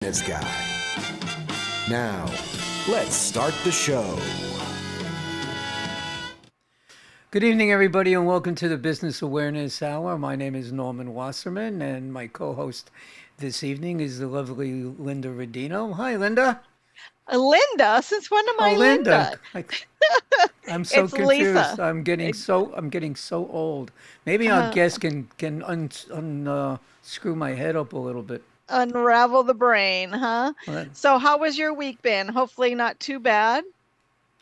This guy. Now, let's start the show. Good evening, everybody, and welcome to the Business Awareness Hour. My name is Norman Wasserman, and my co-host this evening is the lovely Linda Rodino. Hi, Linda. Linda? Since when am Oh, I Linda. Linda? I'm so It's confused. Lisa. I'm getting so old. Maybe our Uh, guest can screw my head up a little bit. Unravel the brain, huh? Well, So, how was your week been? Hopefully, not too bad.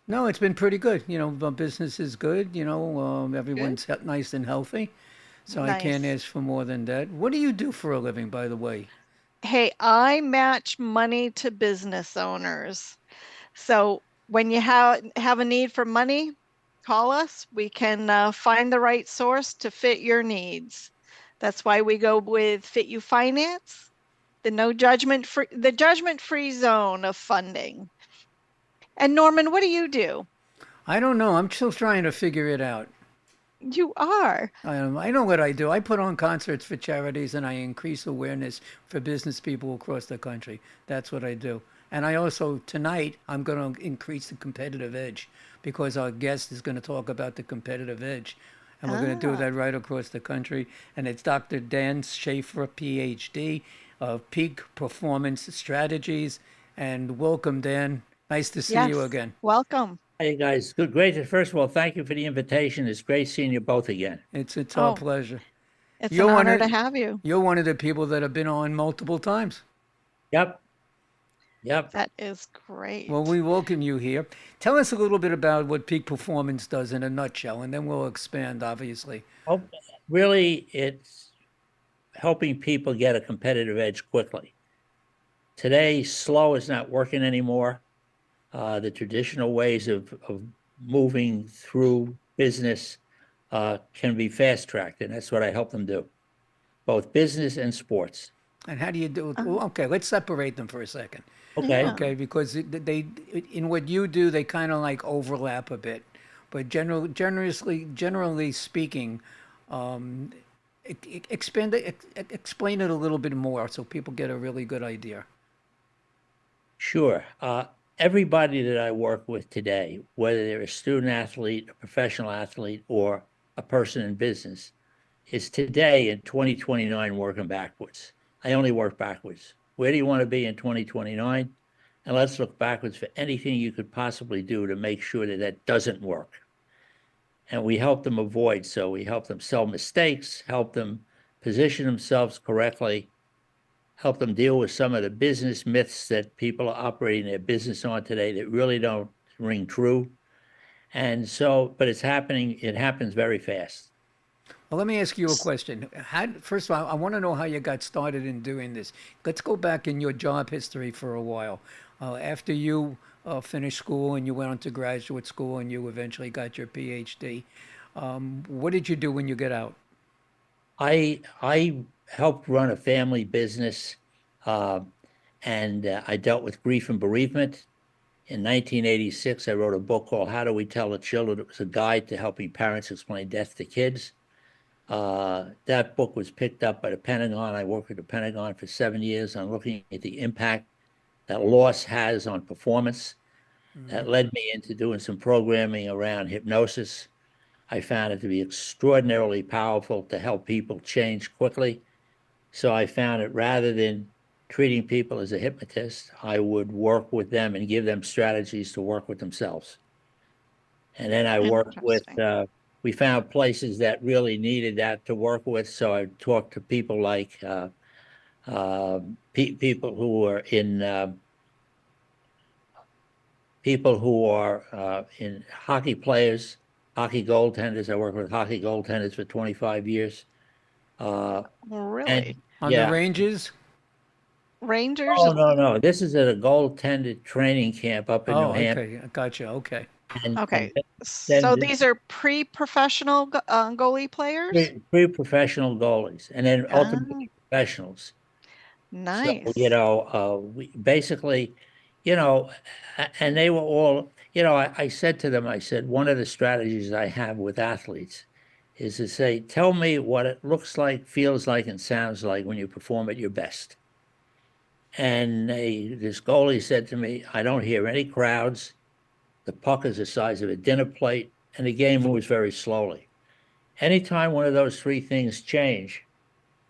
no, it's been pretty good. The business is good. Good. Everyone's nice and healthy, so I can't Nice. ask for more than that. What do you do for a living, by the way? Hey, I match money to business owners. So, when you have a need for money, call us. We can find the right source to fit your needs. That's why we go with Fit You Finance, the judgment free zone of funding. And Norman, what do you do? I don't know. I'm still trying to figure it out. You are. I know what I do. I put on concerts for charities and I increase awareness for business people across the country. That's what I do. And I also, tonight, I'm going to increase the competitive edge because our guest is going to talk about the competitive edge. And we're going to do Ah, that right across the country. And it's Dr. Dan Schaefer, PhD, of Peak Performance Strategies. And welcome, Dan. Nice to see you yes. again. Welcome. Hey guys, good, great. First of all, thank you for the invitation. It's great seeing you both again. It's our Oh, pleasure. it's an You're one honor to of have you. you're one of the people that have been on multiple times. Yep, yep. That is Well, great. we welcome you here. Tell us a little bit about what peak performance does in a nutshell, and then we'll expand, obviously. Oh, really, it's helping people get a competitive edge quickly. Today, slow is not working anymore. The traditional ways of moving through business can be fast tracked, and that's what I help them do, both business and sports. And how do you do it? Uh, Well, okay, let's separate them for a second. Okay. yeah. Okay, because in what you do, they kind of like overlap a bit. But generally speaking, um, explain it a little bit more so people get a really good idea. Sure. Everybody that I work with today, whether they're a student athlete, a professional athlete, or a person in business, is today in 2029 working backwards. I only work backwards. Where do you want to be in 2029? And let's look backwards for anything you could possibly do to make sure that that doesn't work. And we help them avoid. So we help them sell mistakes, help them position themselves correctly, help them deal with some of the business myths that people are operating their business on today that really don't ring true. And so, but it's happening, it happens very fast. Well, let me ask you a question. First of all, I want to know how you got started in doing this. Let's go back in your job history for a while. After you finished school and you went on to graduate school and you eventually got your PhD, what did you do when you get out? I helped run a family business, uh, and I dealt with grief and bereavement. In 1986, I wrote a book called How Do We Tell the Children? It was a guide to helping parents explain death to kids. That book was picked up by the Pentagon. I worked with the Pentagon for 7 years on looking at the impact that loss has on performance. That led me into doing some programming around hypnosis. I found it to be extraordinarily powerful to help people change quickly. So I found it rather than treating people as a hypnotist, I would work with them and give them strategies to work with themselves. And then I worked with, Interesting. we found places that really needed that to work with. So I talked to people like people who are in people who are in hockey players, hockey goaltenders. I worked with hockey goaltenders for 25 years. Uh, and Really? On the yeah, ranges? Rangers? oh, no. This is at a goaltended training camp up in New Oh, Hampshire. okay. I gotcha. Okay. And Okay. then So these are pre-professional goalie players? pre-professional goalies and then Ah, ultimately professionals. So, nice. we basically, and they were all, I said to them, I said, one of the strategies I have with athletes is to say, tell me what it looks like, feels like, and sounds like when you perform at your best. And this goalie said to me, I don't hear any crowds. The puck is the size of a dinner plate, and the game moves very slowly. Anytime one of those three things change,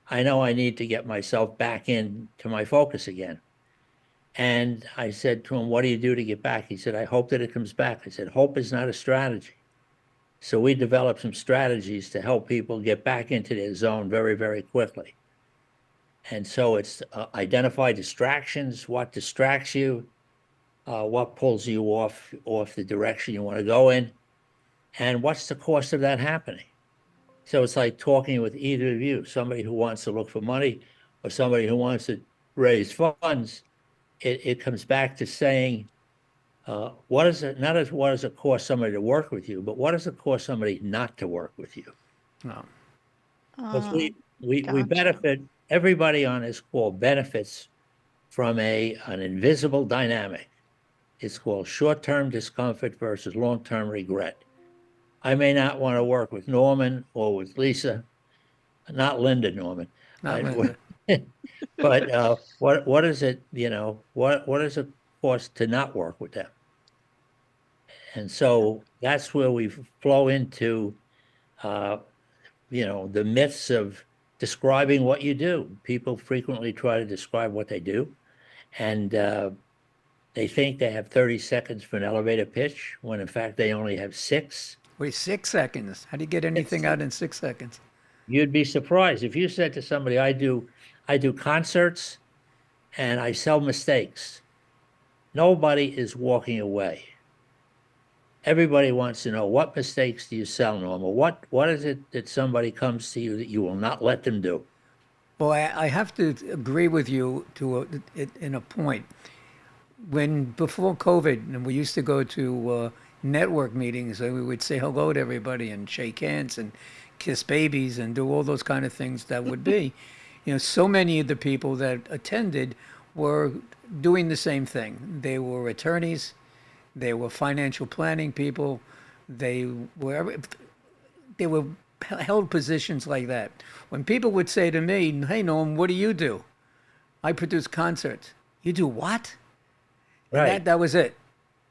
I know I need to get myself back into my focus again. And I said to him, what do you do to get back? He said, I hope that it comes back. I said, hope is not a strategy. So we developed some strategies to help people get back into their zone very, very quickly. And so it's identify distractions, what distracts you, what pulls you off the direction you want to go in, and what's the cost of that happening. So it's like talking with either of you, somebody who wants to look for money or somebody who wants to raise funds. It comes back to saying, what does it cost somebody to work with you, but what does it cost somebody not to work with you? No. Because we Gotcha. benefit, everybody on this call benefits from an invisible dynamic. It's called short-term discomfort versus long-term regret. I may not want to work with Norman or with Lisa, not Linda Norman. Not I- Linda. But what is it, what does it cost to not work with them? And so that's where we flow into, the myths of describing what you do. People frequently try to describe what they do, and they think they have 30 seconds for an elevator pitch, when in fact they only have 6. Wait, 6 seconds. How do you get anything out in 6 seconds? You'd be surprised if you said to somebody, I do concerts and I sell mistakes. Nobody is walking away. Everybody wants to know, what mistakes do you sell, Norma? What is it that somebody comes to you that you will not let them do? Well, I have to agree with you in a point. Before COVID, and we used to go to network meetings, and we would say hello to everybody and shake hands and kiss babies and do all those kind of things that would be. So many of the people that attended were doing the same thing. They were attorneys, they were financial planning people, they were held positions like that. When people would say to me, "Hey, Norm, what do you do?" I produce concerts. You do what? And Right. that was it.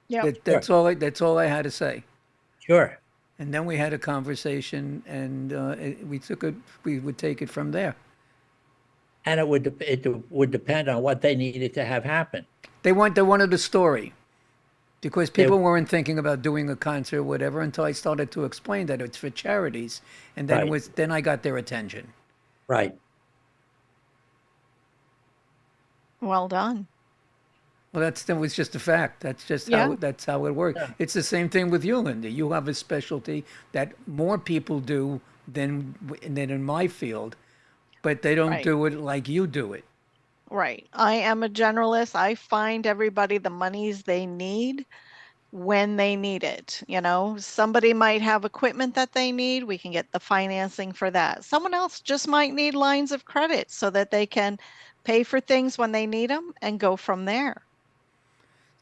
Yeah. That's all I had to say. Sure. And then we had a conversation, and we would take it from there. And it would depend on what they needed to have happen. They wanted a story, because people weren't thinking about doing a concert or whatever until I started to explain that it's for charities, and then Right. then I got their attention. Right. Well done. Well, that was just a fact. That's just Yeah. that's how it works. Yeah. It's the same thing with you, Linda. You have a specialty that more people do than in my field, but they don't Right. do it like you do it. Right. I am a generalist. I find everybody the monies they need when they need it. Somebody might have equipment that they need. We can get the financing for that. Someone else just might need lines of credit so that they can pay for things when they need them and go from there.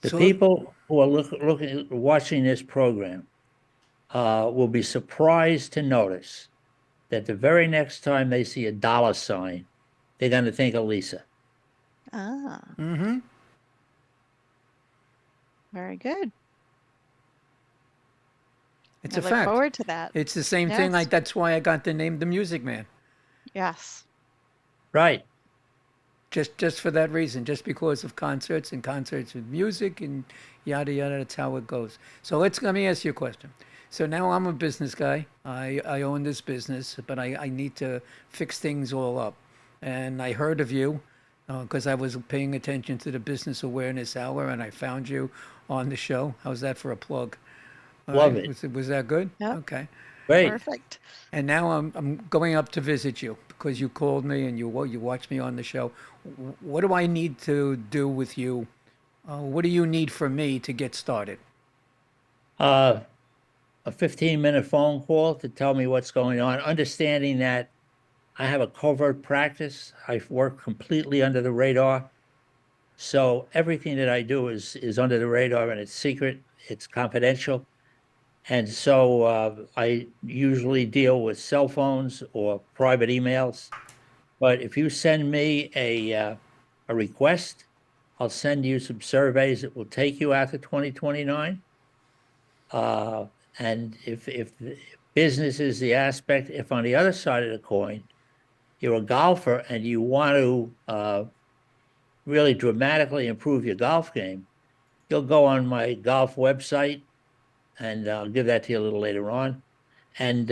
The So- people who are watching this program will be surprised to notice that the very next time they see a dollar sign, they're going to think of Lisa. Ah, Mm-hmm. very good. It's I a look fact. forward to that. It's the same thing. Yes. That's why I got the name The Music Man. Yes. Right. Just for that reason, just because of concerts with music and yada yada. That's how it goes. So let me ask you a question. So now I'm a business guy. I own this business, but I need to fix things all up. And I heard of you because I was paying attention to the Business Awareness Hour, and I found you on the show. How's that for a plug? All Love right. it. Was that good? Yep. Okay. Great. Perfect. And now I'm going up to visit you because you called me and you watched me on the show. What do I need to do with you? What do you need from me to get started? A 15-minute phone call to tell me what's going on, understanding that I have a covert practice. I work completely under the radar. So everything that I do is under the radar, and it's secret, it's confidential. And so I usually deal with cell phones or private emails. But if you send me a request. I'll send you some surveys that will take you out to 2029. And if the business is the aspect, if on the other side of the coin, you're a golfer and you want to really dramatically improve your golf game, you'll go on my golf website, and I'll give that to you a little later on. And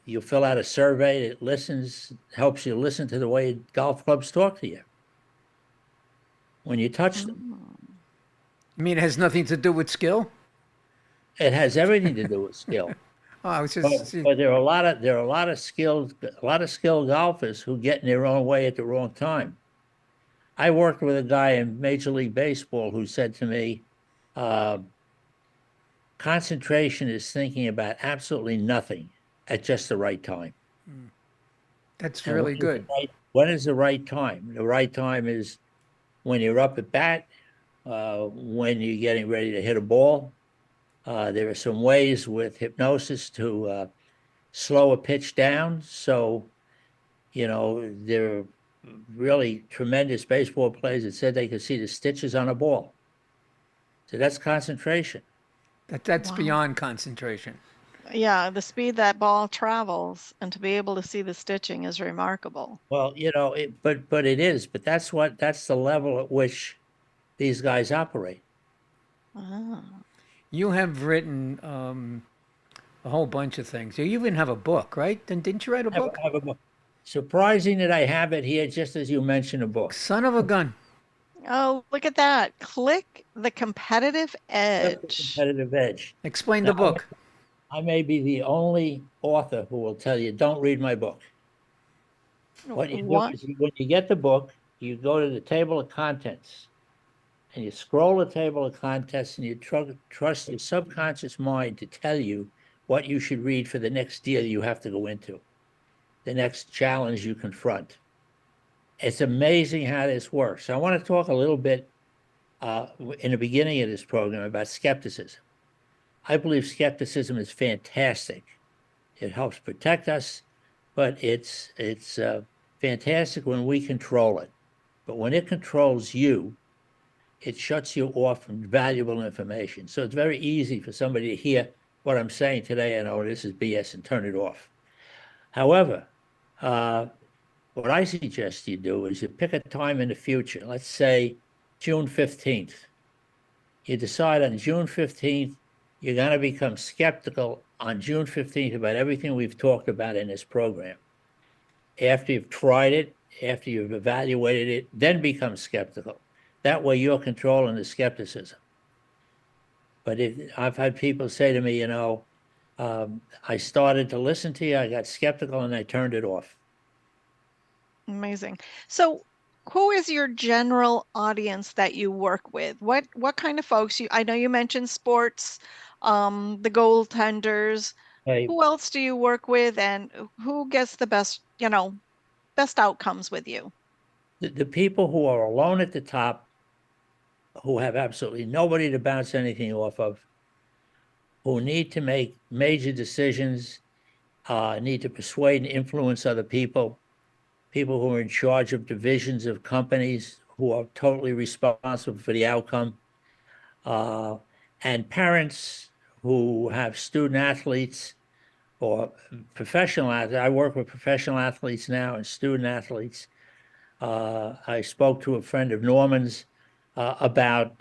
you'll fill out a survey that helps you listen to the way golf clubs talk to you when you touch them. I mean, it has nothing to do with skill. It has everything to do with skill. Oh, I was But, just but there are a lot of skilled golfers who get in their own way at the wrong time. I worked with a guy in Major League Baseball who said to me, concentration is thinking about absolutely nothing at just the right time. that's And really when is good. when is the right time? The right time is when you're up at bat, when you're getting ready to hit a ball. There are some ways with hypnosis to slow a pitch down. So, there are really tremendous baseball players that said they could see the stitches on a ball. So that's concentration. That's Wow. beyond concentration. Yeah, the speed that ball travels and to be able to see the stitching is remarkable. Well, but it is. But that's the level at which these guys operate. Ah. You have written a whole bunch of things. You even have a book, right? Didn't you write a book? I have a book. Surprising that I have it here, just as you mentioned a book. Son of a gun. Oh, look at that. Click the competitive edge. Competitive edge. Explain Now, the book. I may be the only author who will tell you, don't read my book. What you do What? is when you get the book, you go to the table of contents and you scroll the table of contents and you trust your subconscious mind to tell you what you should read for the next deal you have to go into, the next challenge you confront. It's amazing how this works. I want to talk a little bit in the beginning of this program about skepticism. I believe skepticism is fantastic. It helps protect us, but it's fantastic when we control it. But when it controls you, it shuts you off from valuable information. So it's very easy for somebody to hear what I'm saying today and, oh, this is BS, and turn it off. However, what I suggest you do is you pick a time in the future, let's say June 15th. You decide on June 15th, you're going to become skeptical on June 15th about everything we've talked about in this program. After you've tried it, after you've evaluated it, then become skeptical. That way you're controlling the skepticism. But I've had people say to me, I started to listen to you, I got skeptical, and I turned it off. Amazing. So, who is your general audience that you work with? What kind of folks? I know you mentioned sports, the goaltenders. Hey, Who else do you work with, and who gets the best outcomes with you? the people who are alone at the top, who have absolutely nobody to bounce anything off of, who need to make major decisions, need to persuade and influence other people who are in charge of divisions of companies, who are totally responsible for the outcome, and parents who have student athletes or professional athletes. I work with professional athletes now and student athletes. I spoke to a friend of Norman's about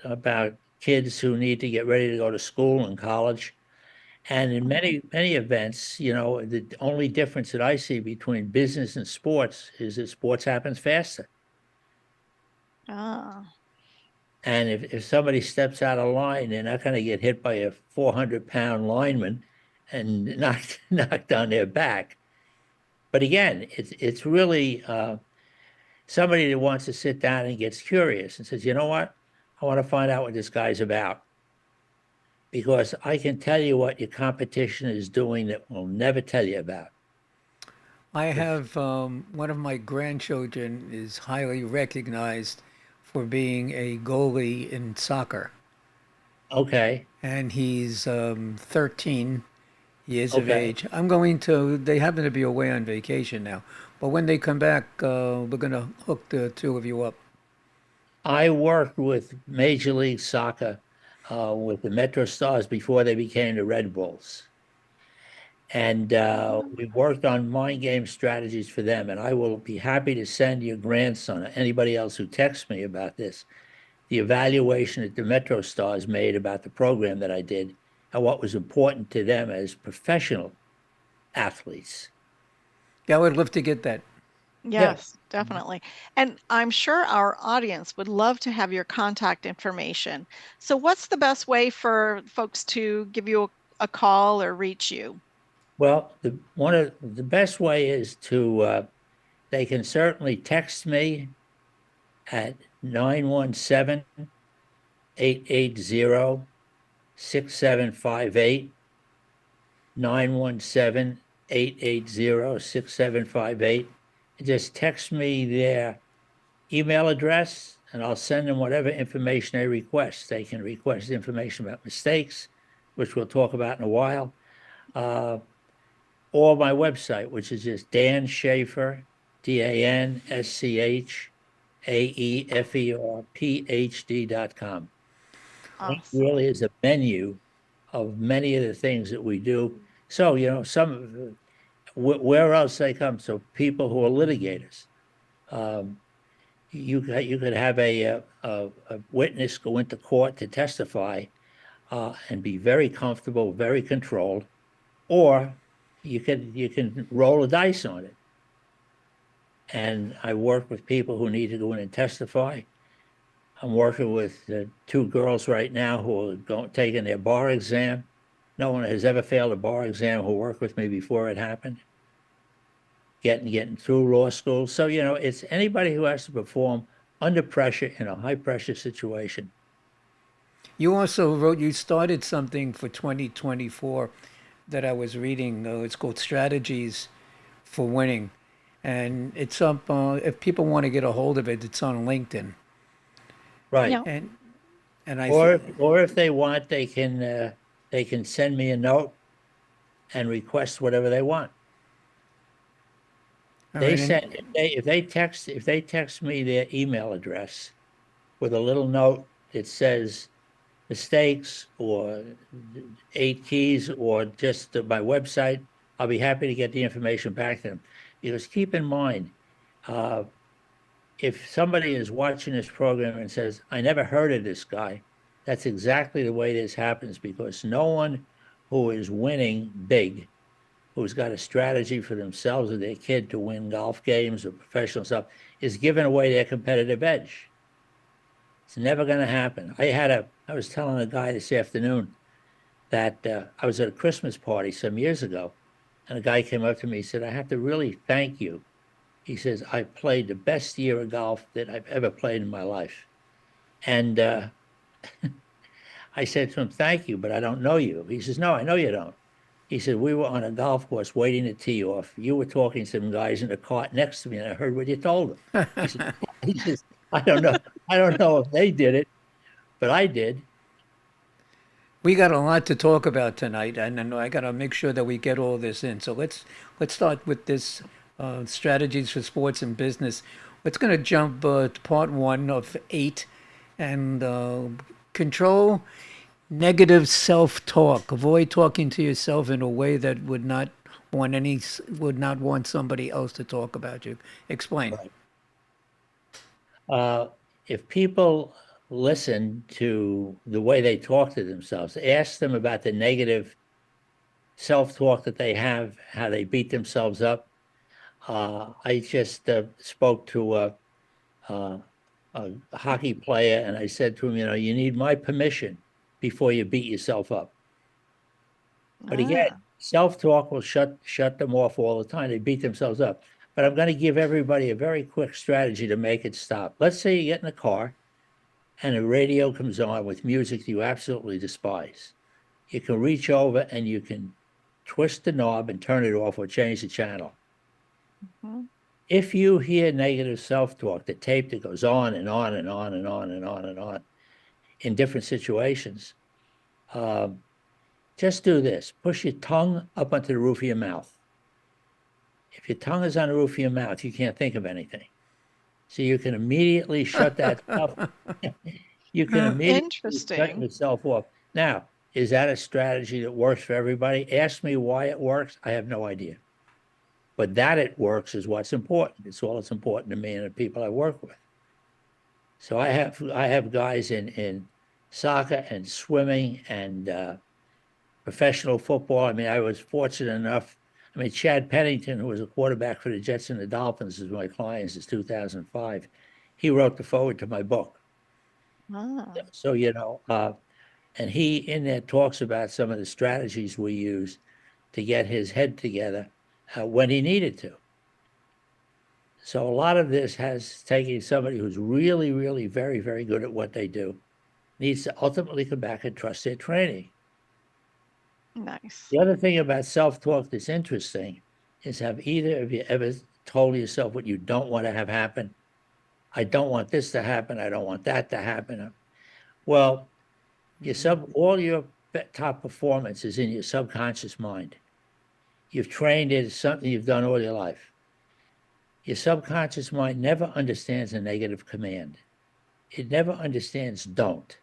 kids who need to get ready to go to school and college. And in many events, the only difference that I see between business and sports is that sports happens faster. Ah, And if somebody steps out of line, they're not going to get hit by a 400-pound lineman and knocked on their back. But again, it's really somebody that wants to sit down and gets curious and says, you know what? I want to find out what this guy's about. Because I can tell you what your competition is doing that will never tell you about. I have one of my grandchildren is highly recognized for being a goalie in soccer, Okay. and he's 13 years of Okay. age. They happen to be away on vacation now, but when they come back, we're going to hook the two of you up. I worked with Major League Soccer with the Metro Stars before they became the Red Bulls. And we worked on mind game strategies for them. And I will be happy to send your grandson or anybody else who texts me about this, the evaluation that the Metro Stars made about the program that I did and what was important to them as professional athletes. Yeah, I would love to get that. Yes, definitely. And I'm sure our audience would love to have your contact information. So what's the best way for folks to give you a call or reach you? Well, one of the best way is to they can certainly text me at 917-880-6758, 917-880-6758. Just text me their email address and I'll send them whatever information they request. They can request information about mistakes, which we'll talk about in a while, or my website, which is just Dan Schaefer, DANSCHAEFERPHD.com. It Awesome. really is a menu of many of the things that we do. So, where else they come? So people who are litigators. You could have a witness go into court to testify and be very comfortable, very controlled, or you can roll a dice on it. And I work with people who need to go in and testify. I'm working with 2 girls right now who are taking their bar exam. No one has ever failed a bar exam who worked with me before it happened. Getting through law school. So, it's anybody who has to perform under pressure in a high pressure situation. You also you started something for 2024 that I was reading. It's called Strategies for Winning. And it's up, if people want to get a hold of it, it's on LinkedIn. Right. Yeah. And I, Or if they want, they can send me a note and request whatever they want. all They right, and- send if they text me their email address with a little note that says mistakes or 8 keys or just my website, I'll be happy to get the information back to them. Because keep in mind, if somebody is watching this program and says, I never heard of this guy, that's exactly the way this happens, because no one who is winning big, who's got a strategy for themselves or their kid to win golf games or professional stuff, is giving away their competitive edge. It's never going to happen. I was telling a guy this afternoon that I was at a Christmas party some years ago, and a guy came up to me and said, I have to really thank you. He says, I played the best year of golf that I've ever played in my life. And I said to him, thank you, but I don't know you. He says, no, I know you don't. He said, we were on a golf course waiting to tee off. You were talking to some guys in the cart next to me, and I heard what you told them. He says, I don't know if they did it, but I did. we got a lot to talk about tonight, and I got to make sure that we get all this in. So let's start with this strategies for sports and business. It's going to jump to part 1 of 8, and control negative self-talk. Avoid talking to yourself in a way that would not want somebody else to talk about you. Explain. If people listen to the way they talk to themselves, ask them about the negative self-talk that they have, how they beat themselves up. I just spoke to a hockey player, and I said to him, you need my permission before you beat yourself up. But again, self-talk will shut them off all the time. They beat themselves up. But I'm going to give everybody a very quick strategy to make it stop. Let's say you get in a car and a radio comes on with music you absolutely despise. You can reach over and you can twist the knob and turn it off or change the channel. Mm-hmm. If you hear negative self-talk, the tape that goes on and on and on and on and on and on in different situations, just do this. Push your tongue up onto the roof of your mouth. If your tongue is on the roof of your mouth, you can't think of anything. So you can immediately shut that stuff. You can immediately shut Interesting. yourself off. Now, is that a strategy that works for everybody? Ask me why it works. I have no idea. But that it works is what's important. It's all that's important to me and the people I work with. So I have guys in soccer and swimming and professional football. I mean, I was fortunate enough. I mean, Chad Pennington, who was a quarterback for the Jets and the Dolphins, is my client since 2005. He wrote the forward to my book. Ah, So, and he in there talks about some of the strategies we use to get his head together when he needed to. So a lot of this has taken somebody who's really, really very, very good at what they do, needs to ultimately come back and trust their training. nice. The other thing about self-talk that's interesting is, have either of you ever told yourself what you don't want to have happen? I don't want this to happen. I don't want that to happen. Well, all your top performance is in your subconscious mind. You've trained it, it's something you've done all your life. Your subconscious mind never understands a negative command. It never understands don't.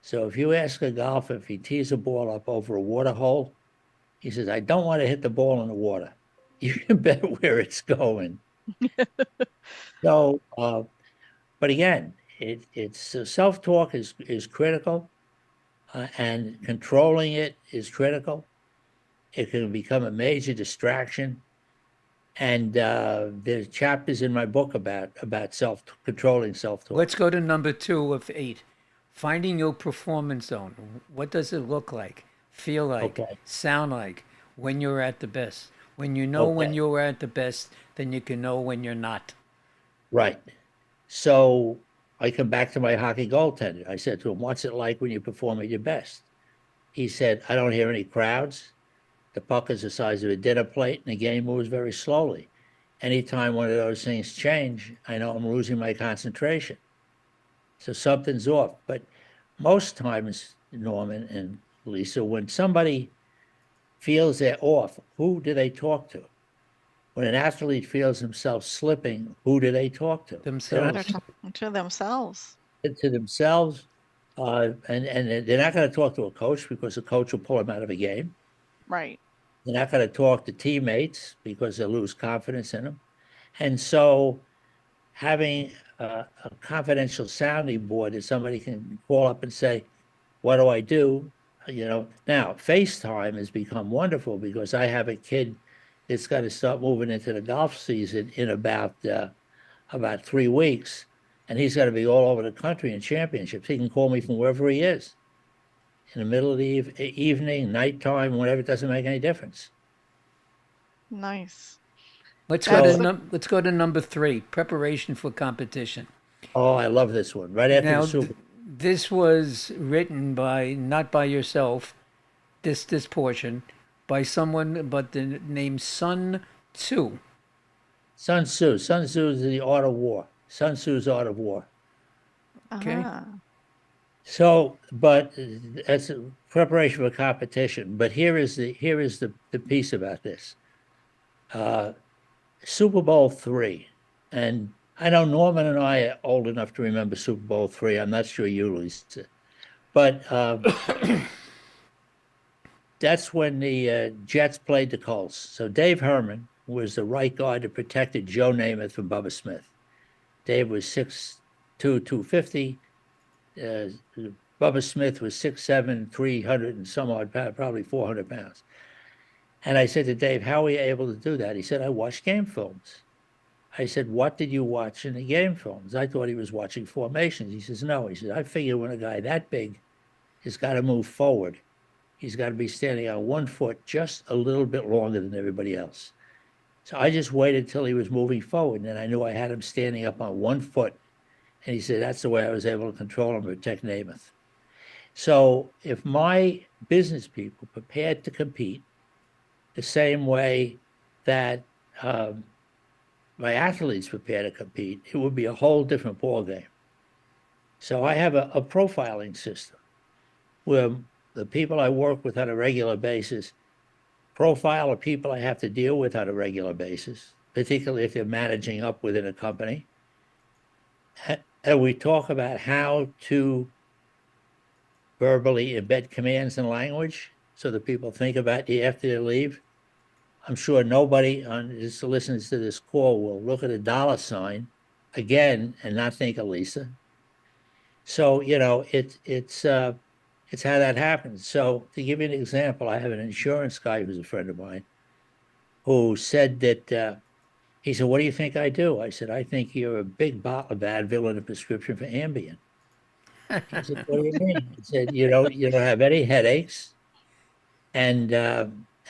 So if you ask a golfer if he tees a ball up over a water hole, he says, I don't want to hit the ball in the water. You can bet where it's going. So, but again, it's self-talk is critical, and controlling it is critical. It can become a major distraction. And there's chapters in my book about controlling self-talk. Let's go to number 2 of 8. Finding your performance zone. What does it look like, feel like, Okay. sound like when you're at the best? When you know when Okay. you're at the best, then you can know when you're not. Right. So I come back to my hockey goaltender. I said to him, what's it like when you perform at your best? He said, I don't hear any crowds. The puck is the size of a dinner plate, and the game moves very slowly. Anytime one of those things change, I know I'm losing my concentration. So something's off. But most times, Norman and Lisa, when somebody feels they're off, who do they talk to? When an athlete feels himself slipping, who do they talk to? They're Themselves. talking to themselves. To themselves, and they're not going to talk to a coach because the coach will pull them out of a game. Right. They're not going to talk to teammates because they'll lose confidence in them. And so having a confidential sounding board that somebody can call up and say, what do I do? Now FaceTime has become wonderful because I have a kid that's got to start moving into the golf season in about 3 weeks. And he's got to be all over the country in championships. He can call me from wherever he is. In the middle of the evening, nighttime, whatever, it doesn't make any difference. Nice. Let's go That's to let's go to number 3. Preparation for competition. Oh, I love this one. Right after Now, the Super this was written not by yourself. This portion by someone but the name Sun Tzu. Sun Tzu. Sun Tzu is the art of war. Sun Tzu's art of war. Okay. Ah, So, but that's a preparation for competition. But here is the piece about this. Super Bowl III, and I know Norman and I are old enough to remember Super Bowl III. I'm not sure you, Lisa, but that's when the Jets played the Colts. So Dave Herman was the right guard that protected Joe Namath from Bubba Smith. Dave was 6'2", 250. Bubba Smith was 6'7", 300 and some odd pounds, probably 400 pounds. And I said to Dave, how were you able to do that? He said, I watched game films. I said, what did you watch in the game films? I thought he was watching formations. He says, no. He said, I figure when a guy that big has got to move forward, he's got to be standing on 1 foot just a little bit longer than everybody else. So I just waited till he was moving forward, and then I knew I had him standing up on 1 foot. And he said, that's the way I was able to control him, protect Namath. So if my business people prepared to compete the same way that my athletes prepare to compete, it would be a whole different ballgame. So I have a profiling system where the people I work with on a regular basis profile the people I have to deal with on a regular basis, particularly if they're managing up within a company. and we talk about how to verbally embed commands in language so that people think about you after they leave. I'm sure nobody on this listens to this call will look at a dollar sign again and not think of Lisa. So, it's how that happens. So to give you an example, I have an insurance guy who's a friend of mine who said that he said, "What do you think I do?" I said, "I think you're a big bottle of Advil and a prescription for Ambien." He said, "What do you mean?" He said, "You don't have any headaches, and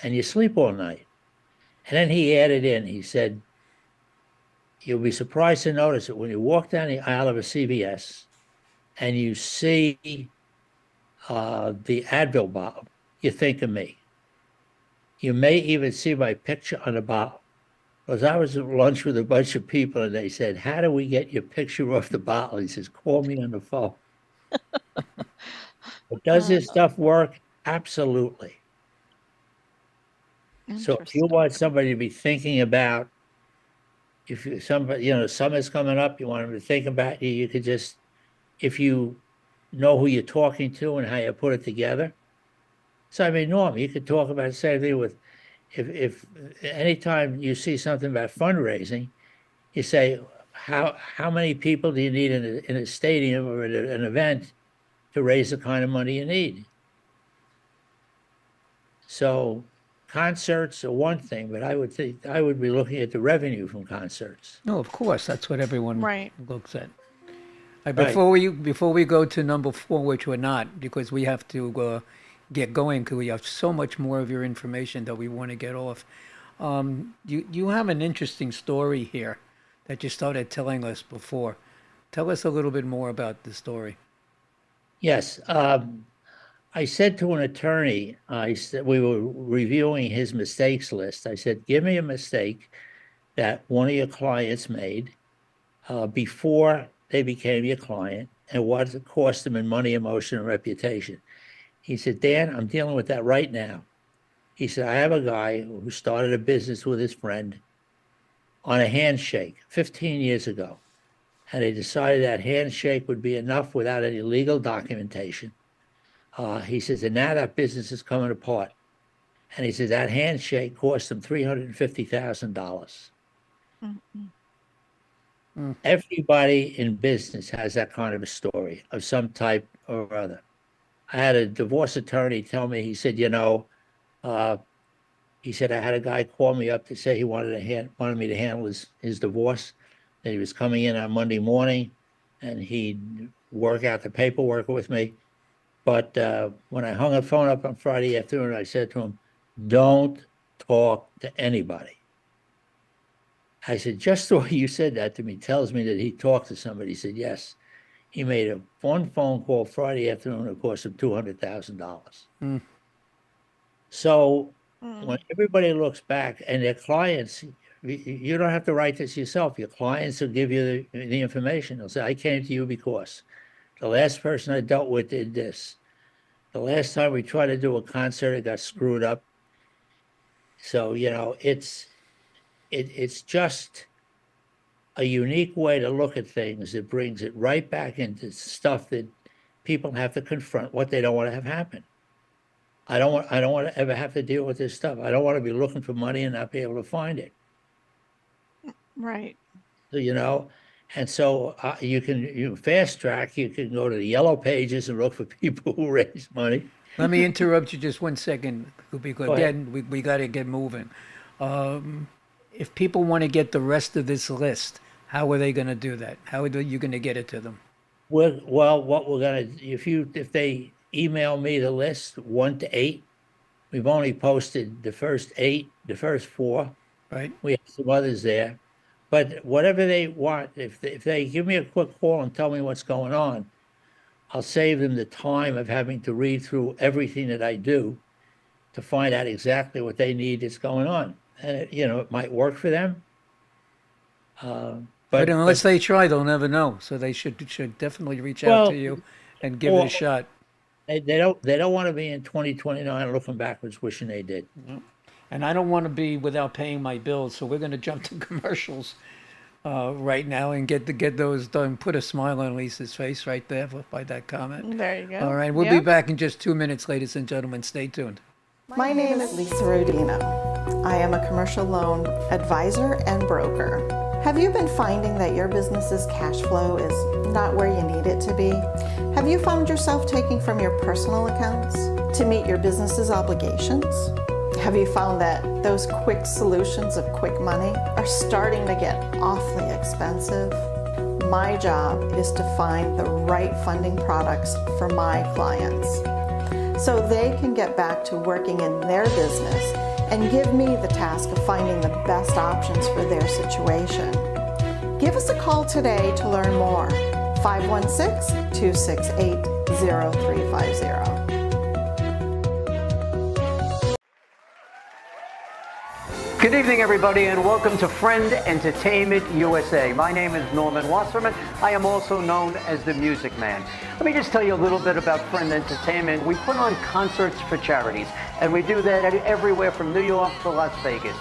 you sleep all night." And then he added in, he said, "You'll be surprised to notice that when you walk down the aisle of a CVS and you see the Advil bottle, you think of me. You may even see my picture on the bottle." Because I was at lunch with a bunch of people and they said, "How do we get your picture off the bottle?" He says, "Call me on the phone." But does this stuff work? Absolutely. So if you Interesting. want somebody to be thinking about, if somebody, summer's coming up, you want them to think about you, you could just, if you know who you're talking to and how you put it together. So I mean, Norm, you could talk about the same thing with, if anytime you see something about fundraising, you say, how many people do you need in a stadium or at an event to raise the kind of money you need? So concerts are one thing, but I would think I would be looking at the revenue from concerts. No, of course, that's what everyone Right. looks at. Right. Before we go to number 4, which we're not, because we have to get going, because we have so much more of your information that we want to get off. You have an interesting story here that you started telling us before. Tell us a little bit more about the story. Yes. I said to an attorney, I said, we were reviewing his mistakes list. I said, "Give me a mistake that one of your clients made before they became your client and what it cost them in money, emotion, and reputation." He said, "Dan, I'm dealing with that right now." He said, "I have a guy who started a business with his friend on a handshake 15 years ago. And they decided that handshake would be enough without any legal documentation." He says, "And now that business is coming apart." And he says, that handshake cost him $350,000. Everybody in business has that kind of a story of some type or other. I had a divorce attorney tell me, he said, he said, "I had a guy call me up to say he wanted me to handle his divorce. That he was coming in on Monday morning and he'd work out the paperwork with me. But when I hung the phone up on Friday afternoon, I said to him, 'Don't talk to anybody.'" I said, "Just the way you said that to me tells me that he talked to somebody." He said, "Yes." He made one phone call Friday afternoon that cost him $200,000. So when everybody looks back and their clients, you don't have to write this yourself. Your clients will give you the information. They'll say, "I came to you because the last person I dealt with did this. The last time we tried to do a concert, it got screwed up." So, it's just a unique way to look at things. It brings it right back into stuff that people have to confront, what they don't want to have happen. I don't want to ever have to deal with this stuff. I don't want to be looking for money and not be able to find it. Right. So, and so you fast track, you can go to the yellow pages and look for people who raise money. Let me interrupt you just 1 second, because Go ahead. again, we got to get moving. If people want to get the rest of this list, how are they going to do that? How are you going to get it to them? Well, what we're gonna, if they email me the list 1 to 8, we've only posted the first 8, the first 4. Right? We have some others there, but whatever they want, if they give me a quick call and tell me what's going on, I'll save them the time of having to read through everything that I do to find out exactly what they need that's going on. And it might work for them. But unless they try, they'll never know. So they should definitely reach out to Well, you and give it a well, shot. they don't want to be in 2029 looking backwards, wishing they did. And I don't want to be without paying my bills, so we're going to jump to commercials. right now and get those done. Put a smile on Lisa's face right there by that comment. There you go. All right, we'll be back in just 2 minutes, ladies and gentlemen. Stay tuned. My name is Lisa Rodino. I am a commercial loan advisor and broker. Have you been finding that your business's cash flow is not where you need it to be? Have you found yourself taking from your personal accounts to meet your business's obligations? Have you found that those quick solutions of quick money are starting to get awfully expensive? My job is to find the right funding products for my clients so they can get back to working in their business and give me the task of finding the best options for their situation. Give us a call today to learn more. 516-268-0350. Good evening, everybody, and welcome to Friend Entertainment USA. My name is Norman Wasserman. I am also known as the Music Man. Let me just tell you a little bit about Friend Entertainment. We put on concerts for charities, and we do that everywhere from New York to Las Vegas.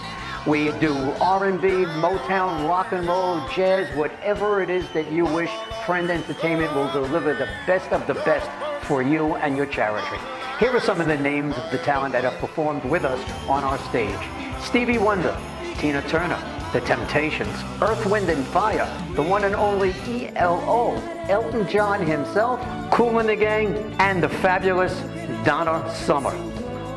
We do R&B, Motown, rock and roll, jazz, whatever it is that you wish. Friend Entertainment will deliver the best of the best for you and your charity. Here are some of the names of the talent that have performed with us on our stage. Stevie Wonder, Tina Turner, The Temptations, Earth, Wind and Fire, the one and only ELO, Elton John himself, Kool and the Gang, and the fabulous Donna Summer.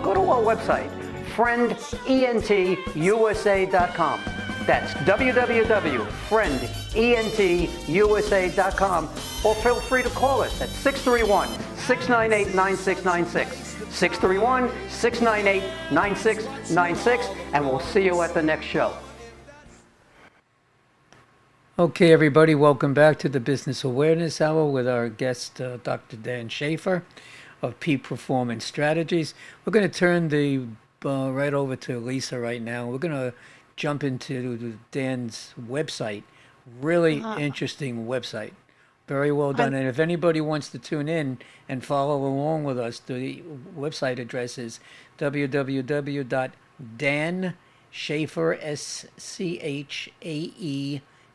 Go to our website, friendentusa.com. That's www.friendentusa.com, or feel free to call us at 631-698-9696. 631-698-9696, and we'll see you at the next show. Okay, everybody, welcome back to the Business Awareness Hour with our guest, Dr. Dan Schaefer of Peak Performance Strategies. We're going to turn the right over to Lisa right now. We're going to jump into Dan's website. Really interesting website. Very well done. And if anybody wants to tune in and follow along with us, the website address is www.danschaefer,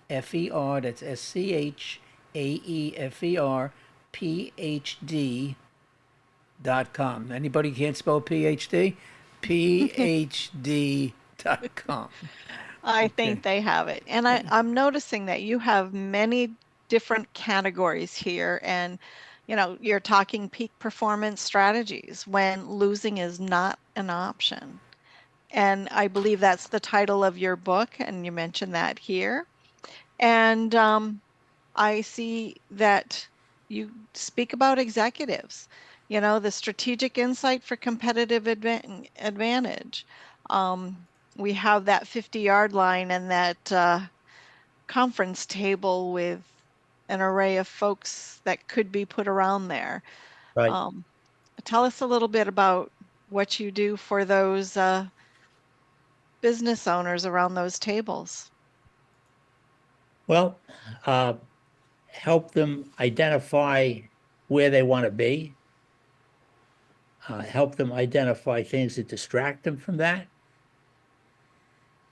SCHAEFER, that's SCHAEFER, PhD.com. Anybody can't spell PhD? PhD.com. I think they have it. And I'm noticing that you have many different categories here, and you're talking peak performance strategies when losing is not an option. And I believe that's the title of your book, and you mentioned that here. And I see that you speak about executives, the strategic insight for competitive advantage. We have that 50-yard line and that conference table with an array of folks that could be put around there. Right. Tell us a little bit about what you do for those business owners around those tables. Well, help them identify where they want to be. Help them identify things that distract them from that.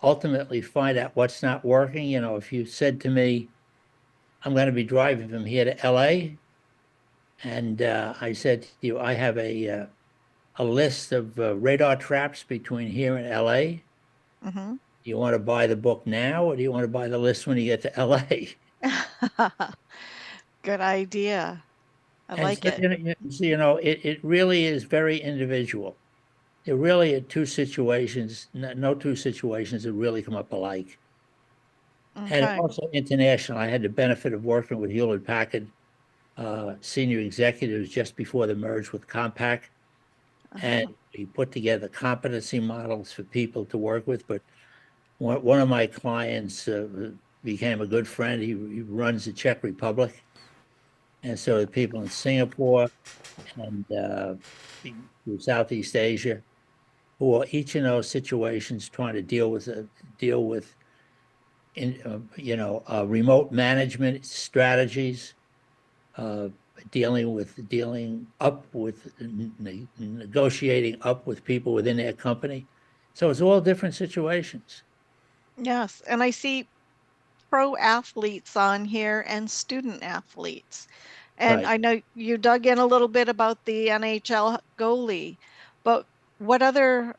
Ultimately, find out what's not working. If you said to me, I'm going to be driving from here to LA, and I said to you, I have a list of radar traps between here and LA. Mm-hmm. Do you want to buy the book now, or do you want to buy the list when you get to LA? Good idea. I like it. It really is very individual. There really are two situations, no two situations that really come up alike. Okay. And also international. I had the benefit of working with Hewlett Packard senior executives just before the merge with Compaq. And we put together competency models for people to work with. But one of my clients became a good friend. He runs the Czech Republic. And so the people in Singapore and Southeast Asia, who are each in those situations trying to deal with remote management strategies, negotiating up with people within their company. So it's all different situations. Yes, and I see pro athletes on here and student athletes. And Right. I know you dug in a little bit about the NHL goalie, but what other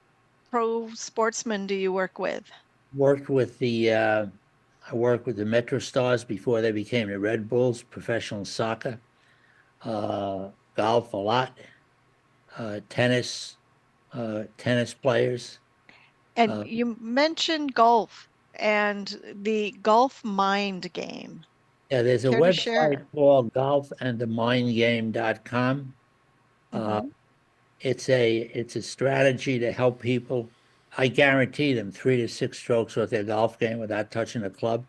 pro sportsmen do you work with? Worked with I worked with the Metro Stars before they became the Red Bulls, professional soccer, golf a lot, tennis, tennis players. And Uh, you mentioned golf and the Golf Mind game. yeah, there's a Care to website share? called golfandthemindgame.com. Uh, Mhm. it's a strategy to help people. I guarantee them 3 to 6 strokes with their golf game without touching a club.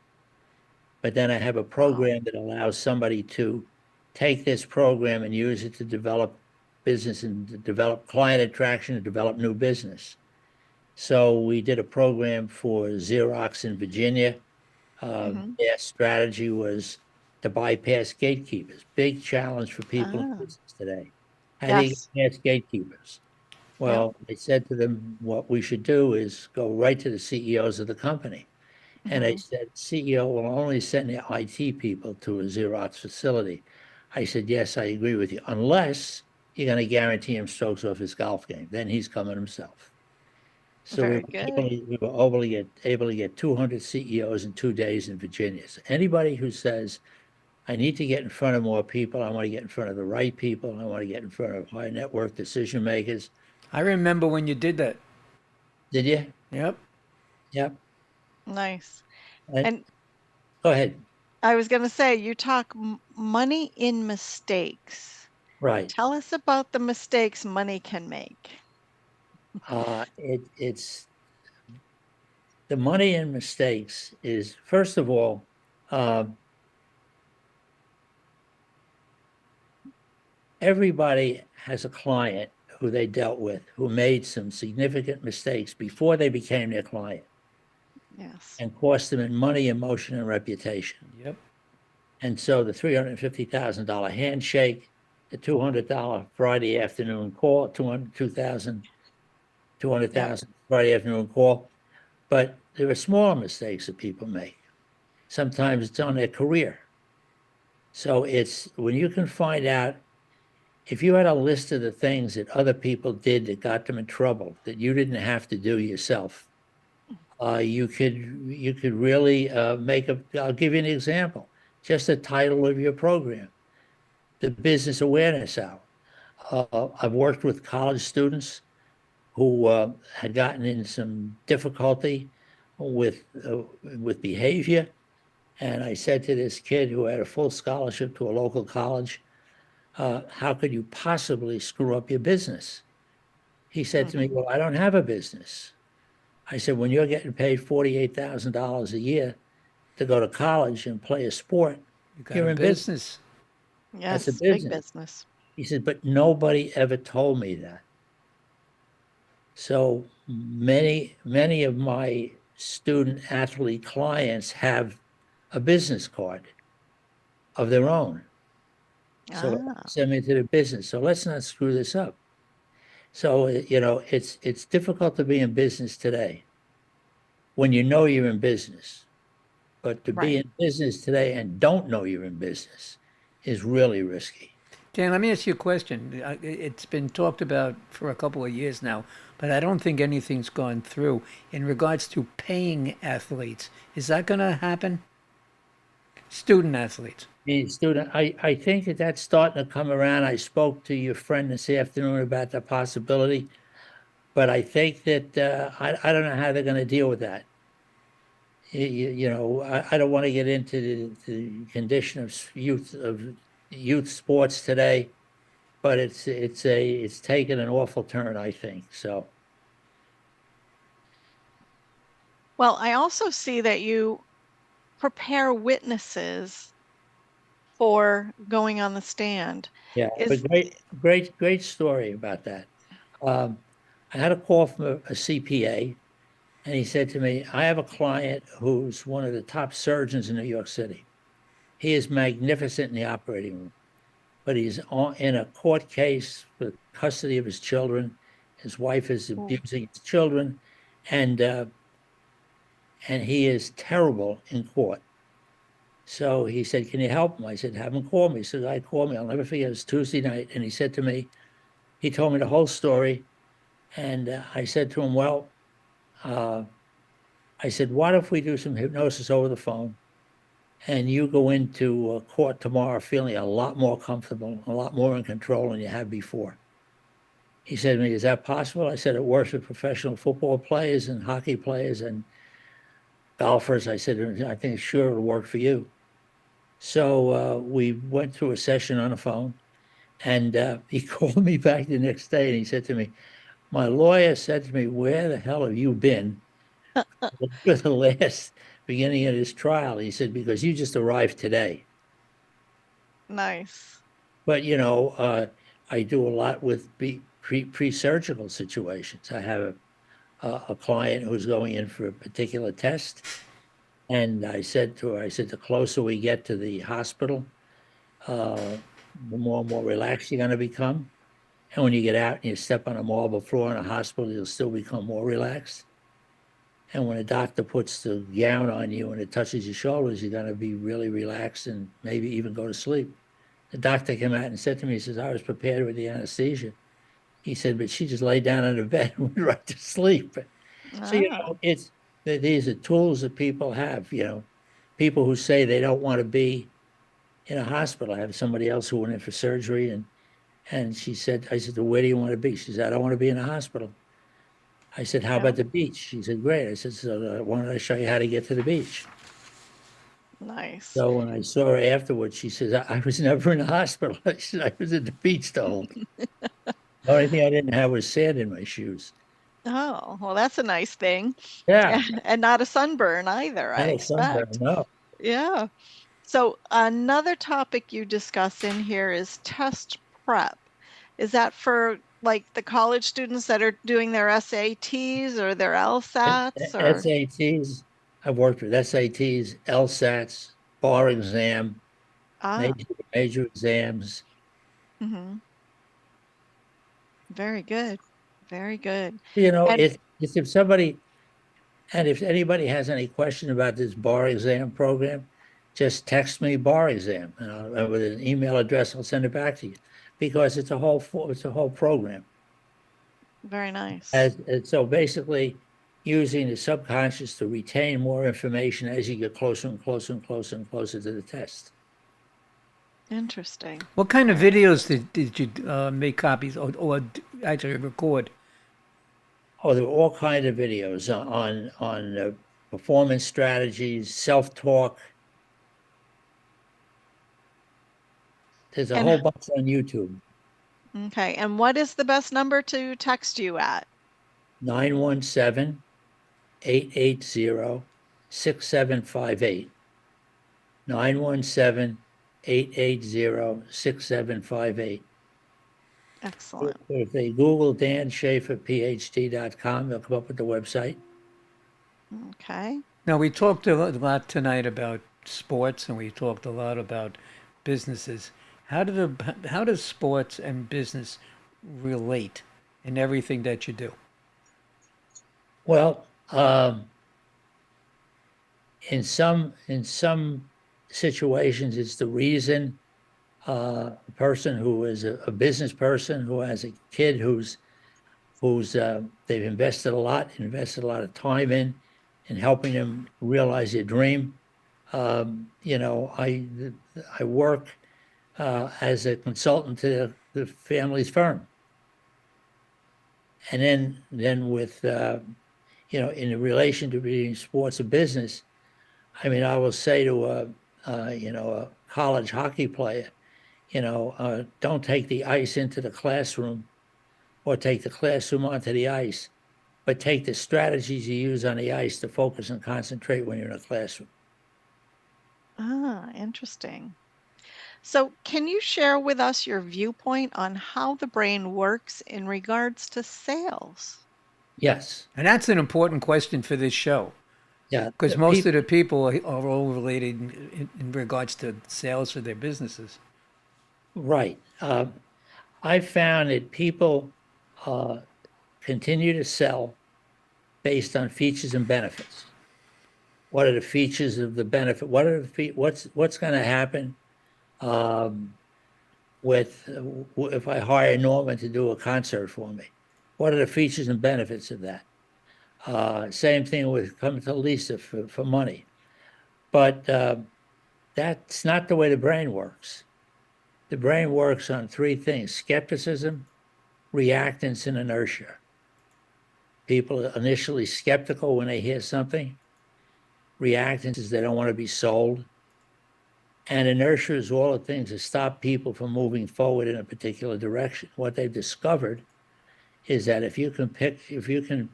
But then I have a Wow. program that allows somebody to take this program and use it to develop business and to develop client attraction and develop new business. So we did a program for Xerox in Virginia. Mhm. Their strategy was to bypass gatekeepers. Big challenge for people in Ah, business today. How do you yes. get past gatekeepers? Yep. Well, I said to them, what we should do is go right to the CEOs of the company. And I Mhm. said, CEO will only send their IT people to a Xerox facility. I said, yes, I agree with you, unless you're going to guarantee him strokes off his golf game. Then he's coming himself. So Very good. we were able to get 200 CEOs in 2 days in Virginia. So anybody who says, I need to get in front of more people, I want to get in front of the right people, I want to get in front of high net worth decision makers. I remember when you did that. Did you? Yep. Yep. Nice. And And go ahead. I was going to say, you talk money in mistakes. Right. Tell us about the mistakes money can make. It's the money in mistakes is, first of all, everybody has a client who they dealt with who made some significant mistakes before they became their client Yes. and cost them in money, emotion, and reputation. Yep. And so the $350,000 handshake, the $200 Friday afternoon call, 200,000 Yep. Friday afternoon call. But there are smaller mistakes that people make. Sometimes it's on their career. So it's when you can find out, if you had a list of the things that other people did that got them in trouble that you didn't have to do yourself, you could really make a. I'll give you an example. Just the title of your program, the Business Awareness Hour. I've worked with college students who had gotten in some difficulty with behavior, and I said to this kid who had a full scholarship to a local college, how could you possibly screw up your business? He said to me, well, I don't have a business. I said, when you're getting paid $48,000 a year to go to college and play a sport, You got you're a in business. business. That's a Yes. Big business. business. He said, but nobody ever told me that. So many of my student athlete clients have a business card of their own. So Ah, send me to the business. So let's not screw this up. So, it's difficult to be in business today when you know you're in business. But to be right. in business today and don't know you're in business is really risky. Dan, let me ask you a question. It's been talked about for a couple of years now, but I don't think anything's gone through in regards to paying athletes. Is that going to happen? Student athletes. The student, I think that that's starting to come around. I spoke to your friend this afternoon about the possibility, but I think that I don't know how they're going to deal with that. I don't want to get into the condition of youth sports today, but it's taken an awful turn, I think. So Well, I also see that you prepare witnesses for going on the stand. yeah, Is but great story about that. I had a call from a CPA, and he said to me, I have a client who's one of the top surgeons in New York City. He is magnificent in the operating room, but he's in a court case for custody of his children. His wife is abusing his children, and he is terrible in court. So he said, can you help him? I said, have him call me. So the guy called me. I'll never forget. It was Tuesday night. And he said to me, he told me the whole story. And I said to him, well, I said, what if we do some hypnosis over the phone and you go into court tomorrow feeling a lot more comfortable, a lot more in control than you had before? He said to me, is that possible? I said, it works with professional football players and hockey players and golfers. I said, I think sure it'll work for you. So we went through a session on the phone, and he called me back the next day and he said to me, my lawyer said to me, where the hell have you been for the last beginning of this trial? He said, because you just arrived today. Nice. But, you know, I do a lot with pre-surgical situations. I have a client who's going in for a particular test. And I said to her, I said, the closer we get to the hospital, the more and more relaxed you're going to become. And when you get out and you step on a marble floor in a hospital, you'll still become more relaxed. And when a doctor puts the gown on you and it touches your shoulders, you're going to be really relaxed and maybe even go to sleep. The doctor came out and said to me, he says, I was prepared with the anesthesia. He said, but she just lay down on the bed and went right to sleep. So, you know, these are tools that people have, you know, people who say they don't want to be in a hospital. I have somebody else who went in for surgery and she said, I said, well, where do you want to be? She said, I don't want to be in a hospital. I said, how about the beach? She said, great. I said, so why don't I show you how to get to the beach? Nice. So when I saw her afterwards, she says, I was never in a hospital. I said, I was at the beach the whole time. The only thing I didn't have was sand in my shoes. Oh, well, that's a nice thing. Yeah. And not a sunburn either, I Not a sunburn, expect. no. Yeah. So another topic you discuss in here is test prep. Is that for like the college students that are doing their SATs or their LSATs or? SATs, I've worked with SATs, LSATs, bar exam, Ah, major exams. very good. Very good. You know, And it's if somebody, and if anybody has any question about this bar exam program, just text me bar exam, and with an email address, I'll send it back to you, because it's a whole program. very nice. And so basically, using the subconscious to retain more information as you get closer and closer and closer and closer to the test. Interesting. What kind of videos did you make copies or actually record? Oh, there were all kinds of videos on performance strategies, self-talk. There's a And whole bunch on YouTube. okay, and what is the best number to text you at? 917-880-6758. 917-880-6758. Excellent. If they Google Dan Schaefer, PhD.com, they'll come up with the website. Okay. Now, we talked a lot tonight about sports and we talked a lot about businesses. How does sports and business relate in everything that you do? Well, in some situations, it's the reason a person who is a business person who has a kid who's they've invested a lot of time in helping them realize their dream. You know, I work as a consultant to the family's firm, and then with you know, in relation to being sports and business, I mean, I will say to you know, a college hockey player, you know, don't take the ice into the classroom or take the classroom onto the ice, but take the strategies you use on the ice to focus and concentrate when you're in a classroom. Ah, interesting. So, can you share with us your viewpoint on how the brain works in regards to sales? Yes. And that's an important question for this show. Yeah. Because most of the people are all related in regards to sales for their businesses. Right. I found that people continue to sell based on features and benefits. what are the features of the benefit? What are what's going to happen with if I hire Norman to do a concert for me? What are the features and benefits of that? Same thing with coming to Lisa for money. But that's not the way the brain works. The brain works on three things: skepticism, reactance, and inertia. People are initially skeptical when they hear something. Reactance is they don't want to be sold. And inertia is all the things that stop people from moving forward in a particular direction. What they've discovered is that if you can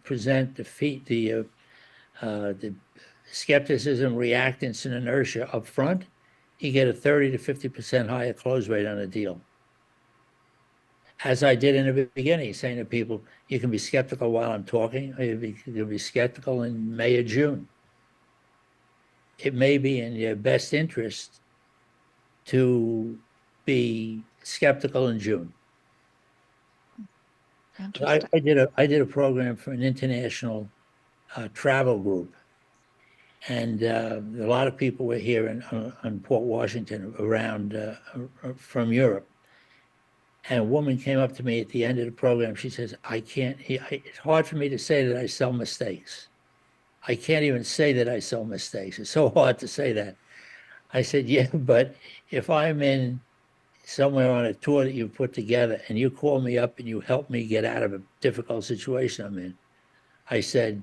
present the skepticism, reactance, and inertia up front, you get a 30 to 50% higher close rate on a deal. As I did in the beginning, saying to people, you can be skeptical while I'm talking, or you can be skeptical in May or June. It may be in your best interest to be skeptical in June. I did a program for an international travel group, and a lot of people were here in Port Washington around from Europe. And a woman came up to me at the end of the program. She says, it's hard for me to say that I sell mistakes. I can't even say that I sell mistakes. It's so hard to say that. I said, yeah, but if I'm in somewhere on a tour that you've put together and you call me up and you help me get out of a difficult situation I'm in, I said,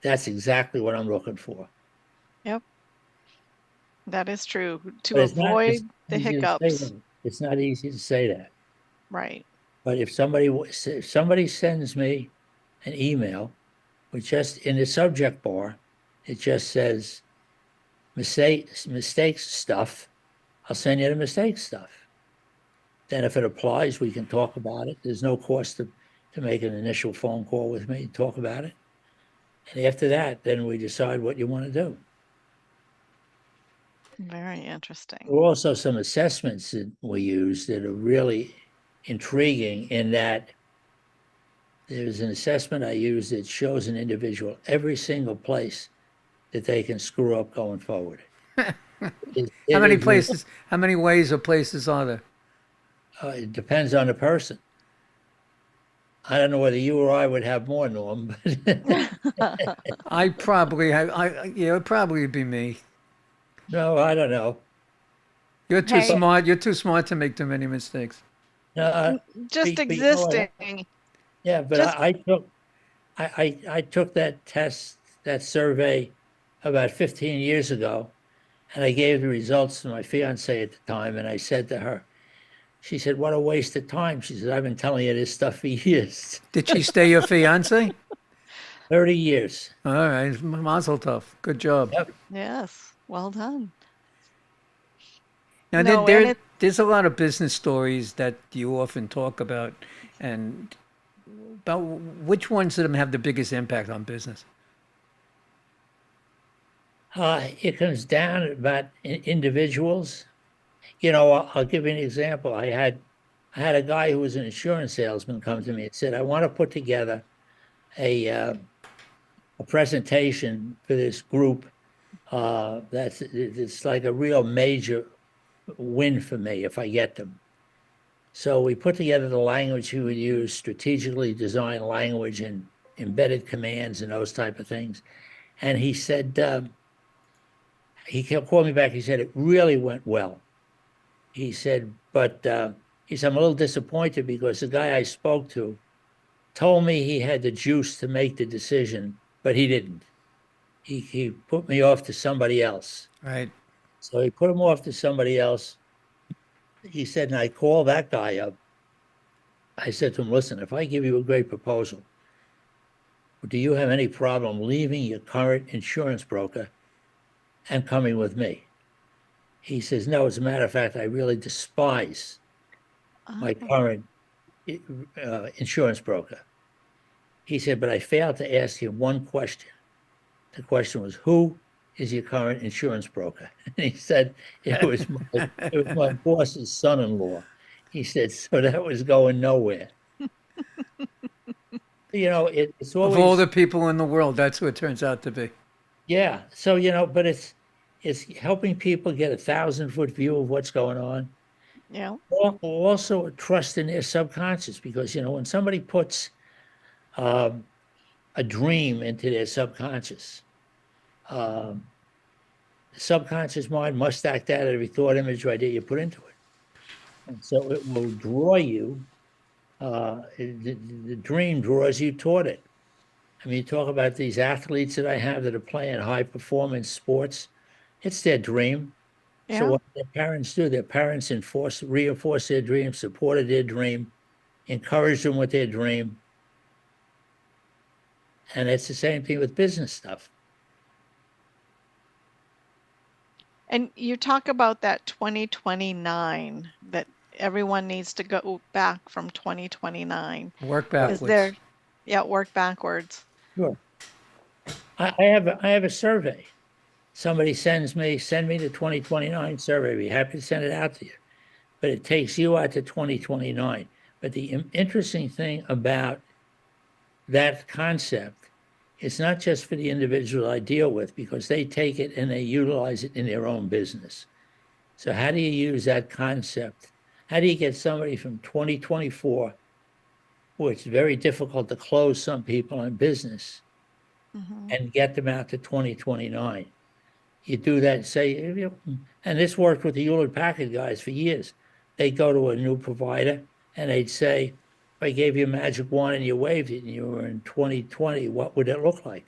that's exactly what I'm looking for. Yep. That is true. To But it's not- avoid it's the easy to say hiccups. that. It's not easy to say that. Right. But if somebody sends me an email with just in the subject bar, it just says mistakes stuff, I'll send you the mistake stuff. Then if it applies, we can talk about it. There's no cost to make an initial phone call with me, talk about it. And after that, then we decide what you want to do. Very interesting. There are also some assessments that we use that are really intriguing in that there's an assessment I use that shows an individual every single place that they can screw up going forward. How many places? How many ways or places are there? It depends on the person. I don't know whether you or I would have more, Norm, but I probably have. It'd probably be me. no, I don't know. You're too Hey. smart. You're too smart to make too many mistakes. No, Just but you know what? existing. yeah, but Just- I took that test, that survey about 15 years ago, and I gave the results to my fiance at the time, and I said to her, she said, what a waste of time. She said, I've been telling you this stuff for years, Did she stay your fiance? 30 years. All right, Mazel tov. Good job. Yep. Yes. Well done. Now, No, there, and it- there's a lot of business stories that you often talk about, and about which ones of them have the biggest impact on business. It comes down about individuals. You know, I'll give you an example. I had a guy who was an insurance salesman come to me and said, I want to put together a presentation for this group it's like a real major win for me if I get them. So we put together the language he would use, strategically designed language and embedded commands and those type of things. And he said, he called me back. He said, it really went well. He said, but he said, I'm a little disappointed because the guy I spoke to told me he had the juice to make the decision, but he didn't. He put me off to somebody else. Right. So he put him off to somebody else. He said, and I called that guy up. I said to him, listen, if I give you a great proposal, do you have any problem leaving your current insurance broker and coming with me? He says, no, as a matter of fact, I really despise my current insurance broker. He said, but I failed to ask him one question. The question was, who is your current insurance broker? And he said, it was my boss's son-in-law. He said, so that was going nowhere. You know, it's Of all always, the people in the world, that's who it turns out to be. Yeah. So, but it's helping people get a 1,000-foot view of what's going on. Yeah. Also a trust in their subconscious, because, when somebody puts um, a dream into their subconscious, um, the subconscious mind must act out every thought, image, or idea you put into it. And so it will draw you, the dream draws you toward it. I mean, you talk about these athletes that I have that are playing high performance sports, it's their dream. So Yeah. what their parents do, their parents reinforce their dream, supported their dream, encouraged them with their dream. And it's the same thing with business stuff. And you talk about that 2029, that everyone needs to go back from 2029. Work Is backwards. there, yeah, work backwards. Sure. I have a survey. Somebody send me the 2029 survey. I'd be happy to send it out to you. But it takes you out to 2029. But the interesting thing about that concept, it's not just for the individual I deal with, because they take it and they utilize it in their own business. So how do you use that concept? How do you get somebody from 2024, which is very difficult to close some people in business, and get them out to 2029? You do that, say, and this worked with the Hewlett Packard guys for years. They'd go to a new provider and they'd say, if I gave you a magic wand and you waved it and you were in 2020, what would it look like?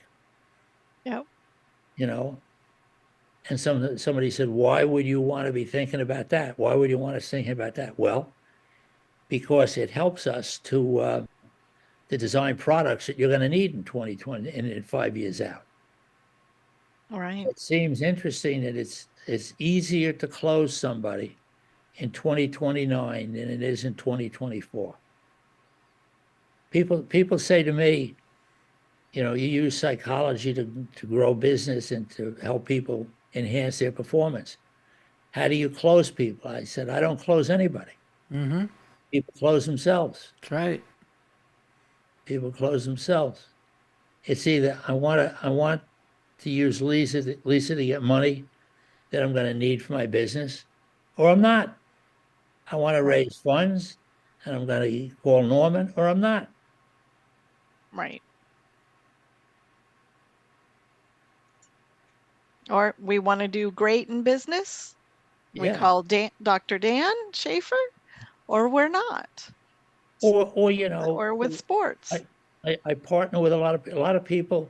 Yep. And somebody said, why would you want to be thinking about that? Why would you want us thinking about that? Well, because it helps us to design products that you're going to need in 2020 and in 5 years out. All right. It seems interesting that it's easier to close somebody in 2029 than it is in 2024. People say to me, you use psychology to grow business and to help people enhance their performance. How do you close people? I said, I don't close anybody. Mm-hmm. People close themselves. That's right. People close themselves. It's either I want to use Lisa to get money that I'm going to need for my business, or I'm not. I want to raise funds and I'm going to call Norman, or I'm not. Right. Or we want to do great in business. We Yeah. call Dr. Dan Schaefer, or we're not. Or Or with sports. I partner with a lot of people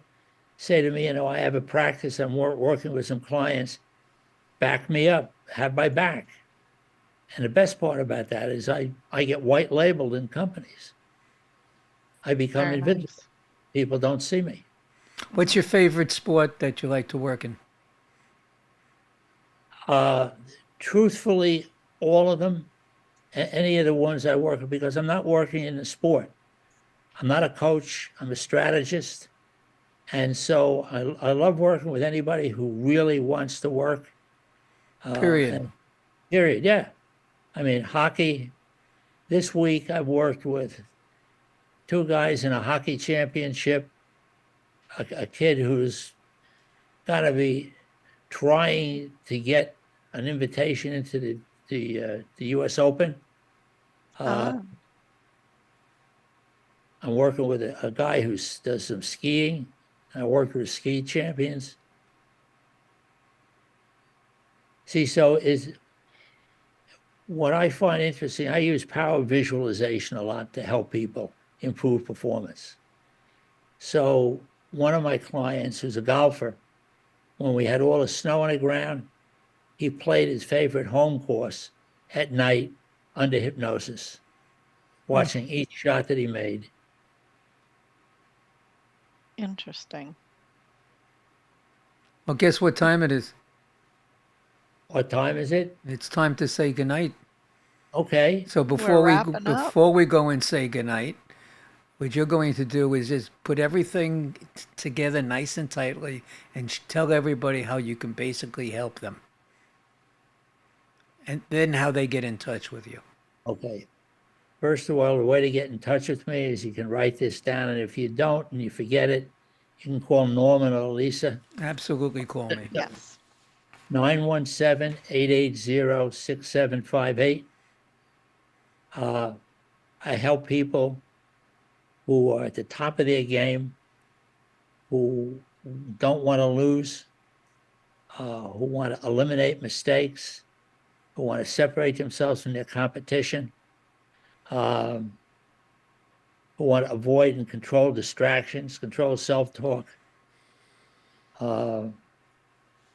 say to me, I have a practice, I'm working with some clients, back me up, have my back. And the best part about that is I get white labeled in companies. I become Very invisible. nice. People don't see me. What's your favorite sport that you like to work in? Truthfully, all of them, any of the ones I work with, because I'm not working in the sport. I'm not a coach, I'm a strategist. And so I love working with anybody who really wants to work. Period. Period, yeah. I mean, hockey, this week I've worked with 2 guys in a hockey championship, a kid who's got to be trying to get an invitation into the U.S. Open. I'm working with a guy who does some skiing. I work with ski champions. See, what I find interesting, I use power visualization a lot to help people improve performance. So one of my clients, who's a golfer, when we had all the snow on the ground, he played his favorite home course at night under hypnosis, watching each shot that he made. Interesting. Well, guess what time it is? What time is it? It's time to say goodnight. Okay. So before wrapping up. before we go and say goodnight, what you're going to do is just put everything together nice and tightly and tell everybody how you can basically help them. And then how they get in touch with you. Okay. First of all, the way to get in touch with me is you can write this down, and if you don't and you forget it, You can call Norman or Lisa, Absolutely call me. Yes. 917-880-6758. I help people who are at the top of their game, who don't want to lose, who want to eliminate mistakes, who want to separate themselves from their competition, who want to avoid and control distractions, control self-talk,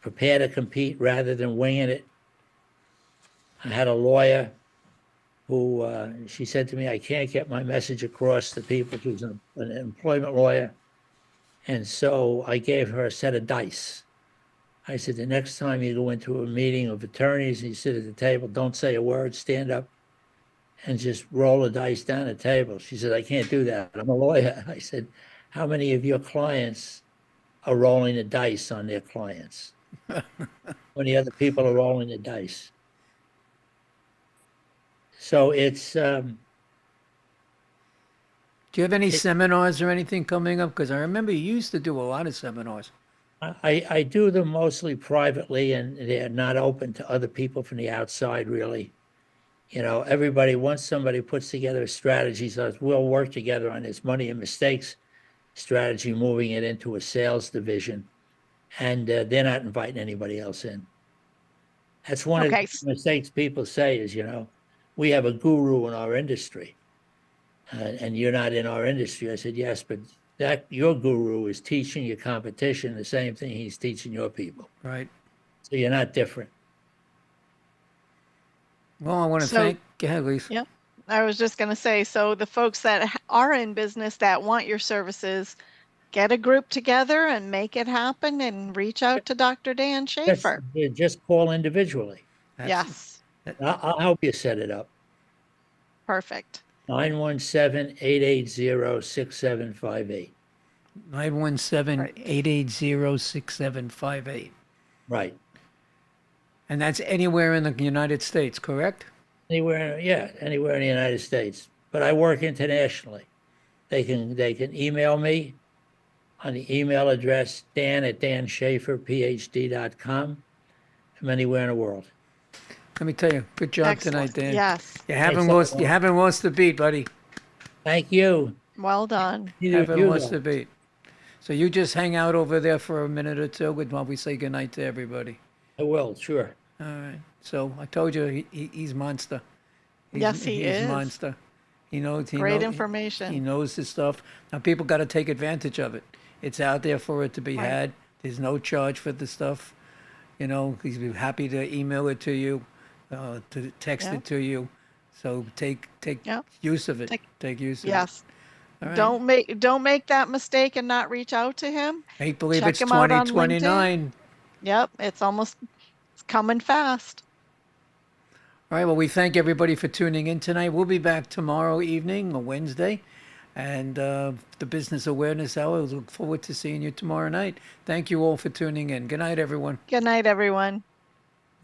prepare to compete rather than winging it. I had a lawyer who, she said to me, I can't get my message across to people. She was an employment lawyer. And so I gave her a set of dice. I said, the next time you go into a meeting of attorneys and you sit at the table, don't say a word, stand up and just roll the dice down the table. She said, I can't do that. I'm a lawyer. I said, how many of your clients are rolling the dice on their clients? How many other people are rolling the dice? So it's, Do you have any seminars or anything coming up? Because I remember you used to do a lot of seminars. I do them mostly privately, and they're not open to other people from the outside, really. You know, everybody, once somebody puts together a strategy, says, we'll work together on this money and mistakes strategy, moving it into a sales division, and they're not inviting anybody else in. That's one Okay. of the mistakes people say is, you know, we have a guru in our industry, and you're not in our industry. I said, yes, but that your guru is teaching your competition the same thing he's teaching your people. Right. So you're not different. Well, I want to So- thank. Go ahead, Lisa. Yep. I was just going to say, so the folks that are in business that want your services, get a group together and make it happen and reach out to Dr. Dan Schaefer. Just call individually. Yes. I'll help you set it up. Perfect. 917-880-6758. 917-880-6758. Right. And that's anywhere in the United States, correct? Anywhere in the United States. But I work internationally. They can email me on the email address dan@danschaeferphd.com from anywhere in the world. Let me tell you, good job tonight, Excellent. Dan. Yes. You haven't Thanks, lost the beat, buddy. Thank you. Well done. You haven't lost the beat. So you just hang out over there for a minute or two while we say goodnight to everybody. I will, sure. All right. So I told you he's monster. Yes, he he's is. monster. He knows. Great information. He knows his stuff. Now people got to take advantage of it. It's out there for it to be Right. had. There's no charge for the stuff. You know, he's be happy to email it to you, to text Yeah. it to you. So take Yeah. use of it. Take- Use of Yes. it. All right. Don't make that mistake and not reach out to him. Make believe check it's him out on 2029. Yep, it's coming fast. All right. Well, we thank everybody for tuning in tonight. We'll be back tomorrow evening, or Wednesday, and the Business Awareness Hour. We look forward to seeing you tomorrow night. Thank you all for tuning in. Good night, everyone. Good night, everyone.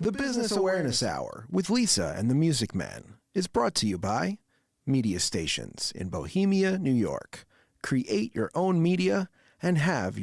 The Business Awareness Hour with Lisa and the Music Man is brought to you by Media Stations in Bohemia, New York. Create your own media and have your